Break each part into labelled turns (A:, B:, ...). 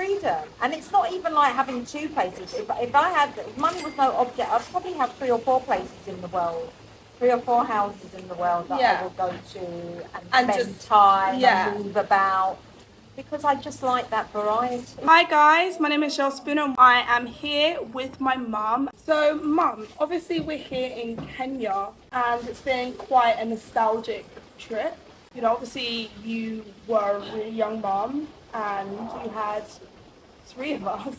A: freedom. And it's not even like having two places. If money was no object, I'd probably have 3 or 4 places in the world. 3 or 4 houses in the world that I will go to and spend
B: just,
A: time and move about. Because I just like that variety.
B: Hi guys, my name is Jael and I am here with my mum. So mum, obviously we're here in Kenya and it's been quite a nostalgic trip. You know, obviously you were a really young mum and you had 3 of us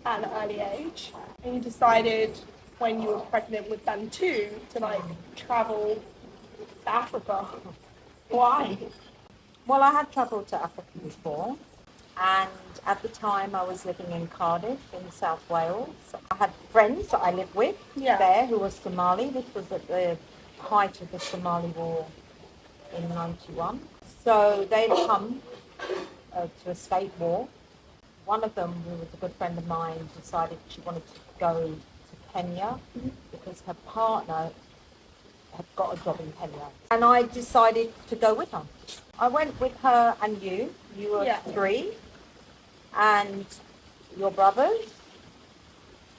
B: at an early age. And you decided when you were pregnant with them too to like travel to Africa. Why?
A: Well, I had travelled to Africa before, and at the time I was living in Cardiff in South Wales. I had friends that I lived with there who were Somali. This was at the height of the Somali War in '91. So they'd come to escape war. One of them, who was a good friend of mine, decided she wanted to go to Kenya because her partner had got a job in Kenya. And I decided to go with her. I went with her and you. You were 3. And your brothers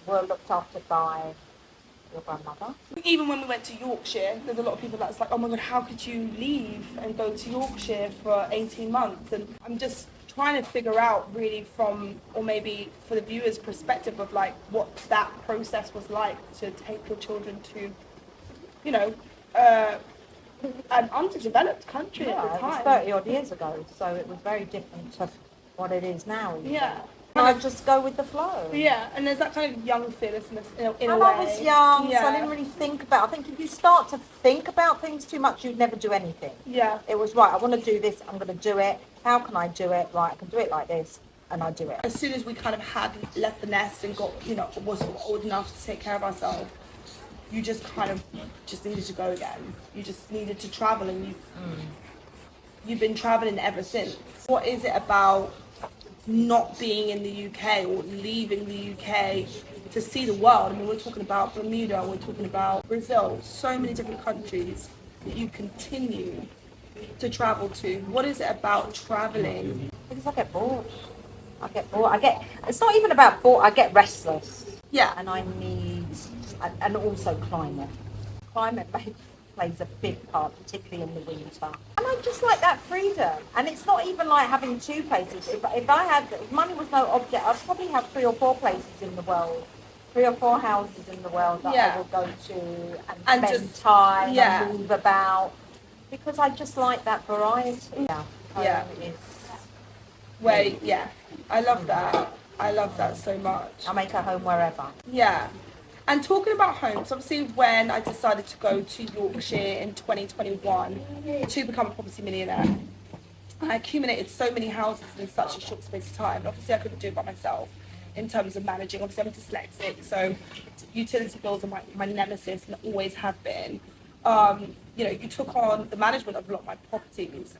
A: were looked after by your grandmother.
B: Even when we went to Yorkshire, there's a lot of people that's like, oh my God, how could you leave and go to Yorkshire for 18 months? And I'm just trying to figure out really from, or maybe for the viewer's perspective of like what that process was like to take your children to, you know, an underdeveloped country at the time.
A: It was 30 odd years ago, so it was very different to what it is now.
B: Yeah.
A: And I just go with the flow.
B: Yeah, and there's that kind of young fearlessness in a way.
A: I was young, so I didn't really think about. I think if you start to think about things too much, you'd never do anything.
B: Yeah.
A: It was right. I want to do this. I'm going to do it. How can I do it? Right, I can do it like this, and I do it.
B: As soon as we kind of had left the nest and got, you know, was old enough to take care of ourselves, you just kind of just needed to go again. You just needed to travel, and you've been traveling ever since. What is it about not being in the UK or leaving the UK to see the world? I mean, we're talking about Bermuda, we're talking about Brazil, so many different countries that you continue to travel to. What is it about traveling?
A: Because I get bored. It's not even about bored, I get restless.
B: Yeah.
A: And I need, and also climate. Climate plays a big part, particularly in the winter. And I just like that freedom. And it's not even like having 2 places. If money was no object, I'd probably have 3 or 4 places in the world. 3 or 4 houses in the world that I will go to and spend time and move about. Because I just like that variety.
B: I love that. I love that so much.
A: I'll make a home wherever.
B: Yeah. And talking about homes, obviously when I decided to go to Yorkshire in 2021 to become a property millionaire, I accumulated so many houses in such a short space of time. Obviously I couldn't do it by myself in terms of managing. Obviously I'm dyslexic, so utility bills are my nemesis and always have been. You know, you took on the management of a lot of my properties,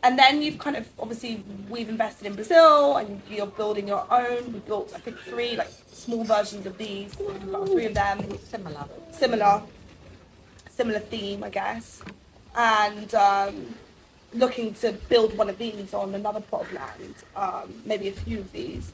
B: and then you've kind of, obviously, we've invested in Brazil and you're building your own. We built, I think, 3 like small versions of these, about 3 of them. Similar theme, I guess. And looking to build one of these on another plot of land, maybe a few of these,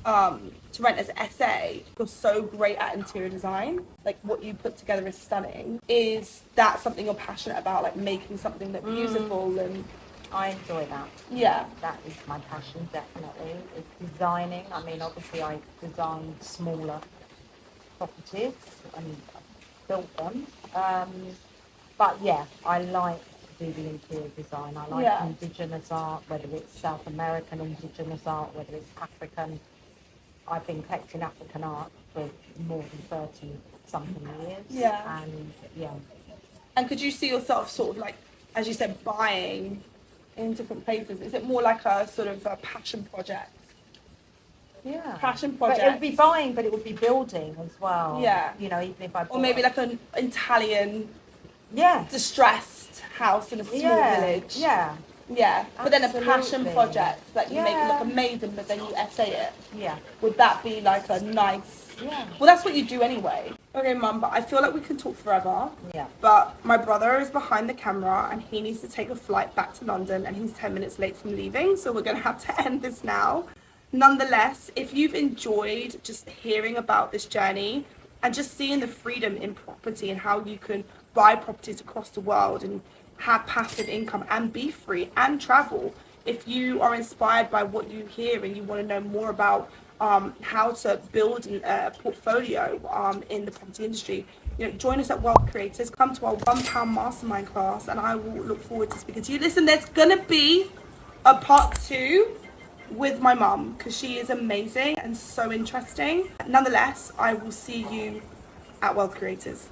B: to rent as SA. You're so great at interior design. Like what you put together is stunning. Is that something you're passionate about, like making something that's beautiful? And
A: I enjoy that.
B: Yeah.
A: That is my passion, definitely. It's designing. I mean, obviously I designed smaller properties and built them. But yeah, I like to do the interior design. I like indigenous art, whether it's South American indigenous art, whether it's African. I've been collecting African art for more than 30 something years.
B: Yeah.
A: And
B: And could you see yourself sort of like, as you said, buying in different places? Is it more like a sort of a passion project?
A: Yeah.
B: Passion project.
A: But it would be buying, but it would be building as well.
B: Yeah.
A: You know, even if I bought...
B: Or maybe like an Italian
A: distressed
B: house in a small village.
A: Yeah.
B: Yeah, but then a passion
A: Absolutely.
B: project that you make it look
A: Yeah.
B: amazing, but then you essay it.
A: Yeah.
B: Would that be like a nice?
A: Yeah.
B: Well, that's what you do anyway. Okay, Mum, but I feel like we can talk forever.
A: Yeah.
B: But my brother is behind the camera and he needs to take a flight back to London and he's 10 minutes late from leaving, so we're going to have to end this now. Nonetheless, if you've enjoyed just hearing about this journey and just seeing the freedom in property and how you can buy properties across the world and have passive income and be free and travel, if you are inspired by what you hear and you want to know more about how to build a portfolio in the property industry, you know, join us at Wealth Creators. Come to our £1 mastermind class, and I will look forward to speaking to you. Listen, there's gonna be a part 2 with my mum because she is amazing and so interesting. Nonetheless, I will see you at Wealth Creators.